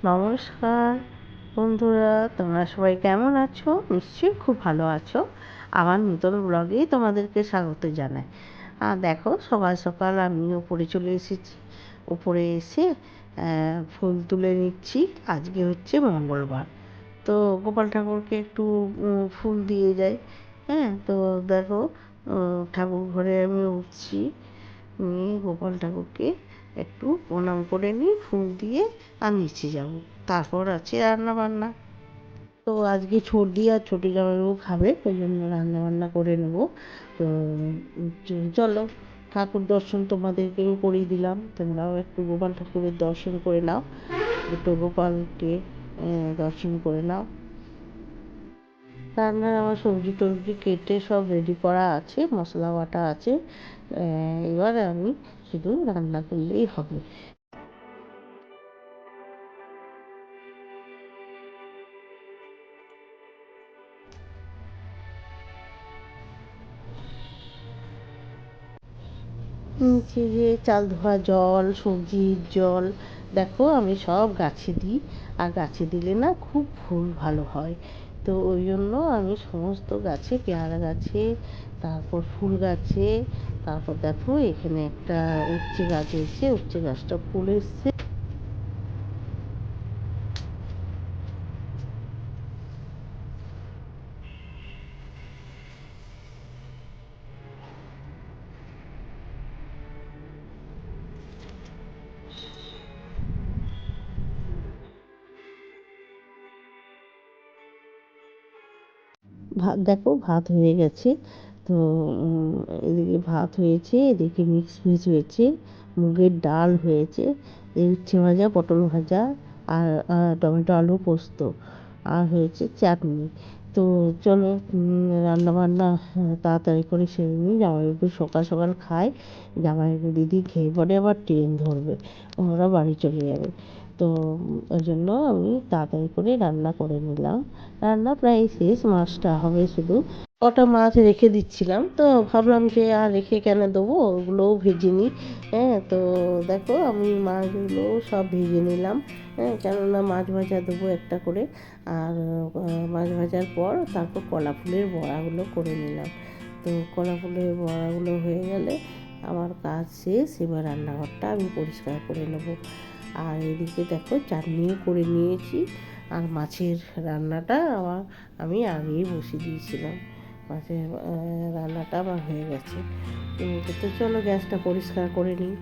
নমস্কার বন্ধুরা, তোমরা সবাই কেমন আছো? নিশ্চয়ই খুব ভালো আছো। আমার নতুন ব্লগেই তোমাদেরকে স্বাগত জানাই। আর দেখো, সকাল সকাল আমি উপরে চলে এসেছি। উপরে এসে ফুল তুলে নিচ্ছি। আজকে হচ্ছে মঙ্গলবার, তো গোপাল ঠাকুরকে একটু ফুল দিয়ে যাই। তো দেখো, ঠাকুর ঘরে আমি উঠছি, গোপাল ঠাকুরকে একটু প্রণাম করে নিই, ফুল দিয়ে আর নিচে যাব। তারপর আছে রান্না বান্না। তো আজকে ছোটি আর ছোটি জামাইবাবু খাবে, ওই জন্য রান্না বান্না করে নেব। তো চলো, ঠাকুর দর্শন তোমাদেরকেও করিয়ে দিলাম, তোমরাও একটু গোপাল ঠাকুরের দর্শন করে নাও, দুটো গোপালকে দর্শন করে নাও। রান্নার আমার সবজি টবজি কেটে সব রেডি করা আছে, মশলা বাটা আছে। এবার আমি শুধু রান্না করলেই হবে। নিচে যে চাল ধোয়া জল, সবজির জল, দেখো আমি সব গাছে দিই। আর গাছে দিলে না খুব ফুল ভালো হয়। তো ওই জন্য আমি সমস্ত গাছে, পেয়ারা গাছে, তারপর ফুল গাছে, তারপর দেখো এখানে একটা উচ্ছে গাছ এসেছে, উচ্ছে গাছটা ফুল এসছে। ভাত দেখো, ভাত হয়ে গেছে। তো এদিকে ভাত হয়েছে, এদিকে মিক্স ভেজ হয়েছে, মুগের ডাল হয়েছে, এই উচ্ছে ভাজা, পটল ভাজা, আর টমেটো আলু পোস্ত, আর হয়েছে চাটনি। তো চলো, রান্নাবান্না তাড়াতাড়ি করে সেরে নিই। জামাইবাবু সকাল সকাল খায়। জামাইবাবু দিদি খেয়ে পরে আবার ট্রেন ধরবে, ওরা বাড়ি চলে যাবে। তো ওই জন্য আমি তাড়াতাড়ি করে রান্না করে নিলাম। রান্না প্রায় শেষ, মাছটা হবে শুধু। কটা মাছ রেখে দিচ্ছিলাম, তো ভাবলাম যে আর রেখে কেন দেবো, ওগুলোও ভেজে নিই। তো দেখো আমি মাছগুলো সব ভেজে নিলাম। কেননা মাছ ভাজা দেবো একটা করে। আর মাছ ভাজার পর তারপর কলা ফুলের বড়াগুলো করে নিলাম। তো কলা ফুলের বড়াগুলো হয়ে গেলে আমার কাজ শেষ। এবার রান্নাঘরটা আমি পরিষ্কার করে নেবো। আর এদিকে দেখো চাটনিও করে নিয়েছি। আর মাছের রান্নাটা আমি আগেই বসিয়ে দিয়েছিলাম। মাছের রান্নাটা আমার হয়ে গেছে। তো চলো গ্যাসটা পরিষ্কার করে নিই।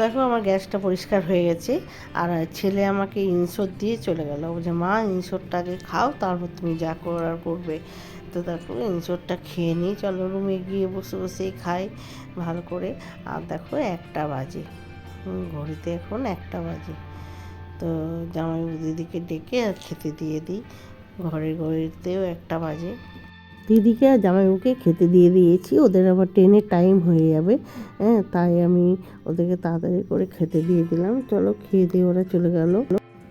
দেখো আমার গ্যাসটা পরিষ্কার হয়ে গেছে। আর ছেলে আমাকে ইনশোর দিয়ে চলে গেল, যে মা ইনশোরটাকে খাও, তারপর তুমি যা করার করবে। তো দেখো ইনশোরটা খেয়ে নিই, চলো রুমে গিয়ে বসে বসেই খাই ভালো করে। আর দেখো 1টা বাজে, ঘড়িতে এখন 1টা বাজে। তো জামাইবাবু দিদিকে ডেকে আর খেতে দিয়ে দিই। ঘড়িতেও 1টা বাজে। দিদিকে আর জামাইবাবুকে খেতে দিয়ে দিয়েছি, ওদের আবার ট্রেনের টাইম হয়ে যাবে। তাই আমি ওদেরকে তাড়াতাড়ি করে খেতে দিয়ে দিলাম। চলো, খেয়ে দিয়ে ওরা চলে গেল।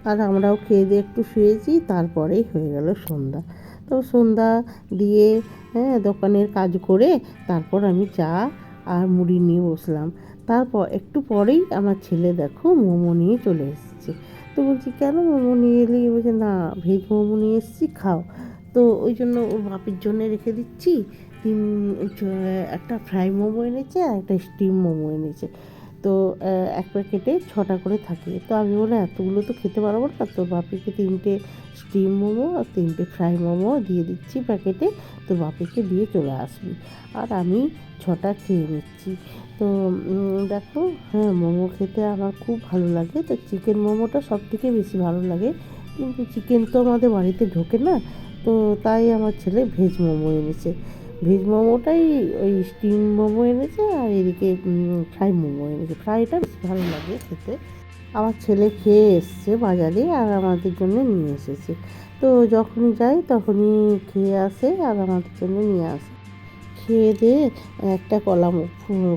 আর আমরাও খেয়ে দিয়ে একটু শুয়েছি, তারপরেই হয়ে গেল সন্ধ্যা। তো সন্ধ্যা দিয়ে দোকানের কাজ করে তারপর আমি চা আর মুড়ি নিয়ে বসলাম। তারপর একটু পরেই আমার ছেলে দেখো মোমো নিয়ে চলে এসেছে। তো বলছি কেন মোমো নিয়ে এলি? বলছে না, ভেজ মোমো নিয়ে এসেছি, খাও। তো ওই জন্য ওর বাপির জন্য রেখে দিচ্ছি। তিন একটা ফ্রাই মোমো এনেছে আর একটা স্টিম মোমো এনেছে। তো এক প্যাকেটে 6টা করে থাকে। তো আমি বললাম এতগুলো তো খেতে পারবো না, তোর বাপিকে 3টে স্টিম মোমো আর 3টে ফ্রাই মোমো দিয়ে দিচ্ছি প্যাকেটে, তোর বাপিকে দিয়ে চলে আসবি। আর আমি 6টা খেয়ে নিচ্ছি। তো দেখো, মোমো খেতে আমার খুব ভালো লাগে। তো চিকেন মোমোটা সব থেকে বেশি ভালো লাগে। কিন্তু চিকেন তো আমাদের বাড়িতে ঢোকে না, তো তাই আমার ছেলে ভেজ মোমো এনেছে। ভেজ মোমোটাই ওই স্টিম মোমো এনেছে, আর এদিকে ফ্রাই মোমো এনেছে। ফ্রাইটা বেশ ভালো লাগে খেতে। আমার ছেলে খেয়ে এসছে বাজারে আর আমাদের জন্য নিয়ে এসেছে। তো যখনই যাই তখনই খেয়ে আসে আর আমাদের জন্য নিয়ে আসে। খেয়ে দিয়ে একটা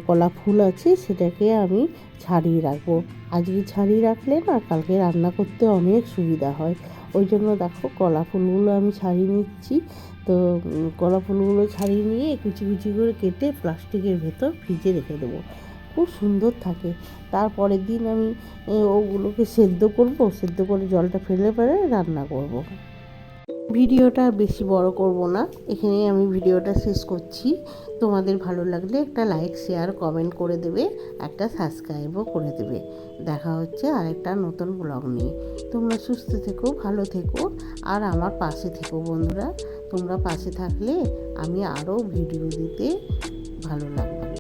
কলা ফুল আছে, সেটাকে আমি ছাড়িয়ে রাখবো। আজকে ছাড়িয়ে রাখলে না কালকে রান্না করতে অনেক সুবিধা হয়। ওই জন্য দেখো কলা ফুলগুলো আমি ছাড়িয়ে নিচ্ছি। তো কলা ফুলগুলো ছাড়িয়ে নিয়ে কুচি কুচি করে কেটে প্লাস্টিকের ভেতর ফ্রিজে রেখে দেবো, খুব সুন্দর থাকে। তারপরের দিন আমি ওগুলোকে সেদ্ধ করব, সেদ্ধ করে জলটা ফেলে পরে রান্না করব। ভিডিওটা বেশি বড় করব না, এখানেই আমি ভিডিওটা শেষ করছি। তোমাদের ভালো লাগলে একটা লাইক, শেয়ার, কমেন্ট করে দেবে, একটা সাবস্ক্রাইবও করে দেবে। দেখা হচ্ছে আরেকটা নতুন ব্লগ নিয়ে। তোমরা সুস্থ থেকো, ভালো থেকো, আর আমার পাশে থেকো বন্ধুরা। তোমরা পাশে থাকলে আমি আরও ভিডিও দিতে ভালো লাগবে।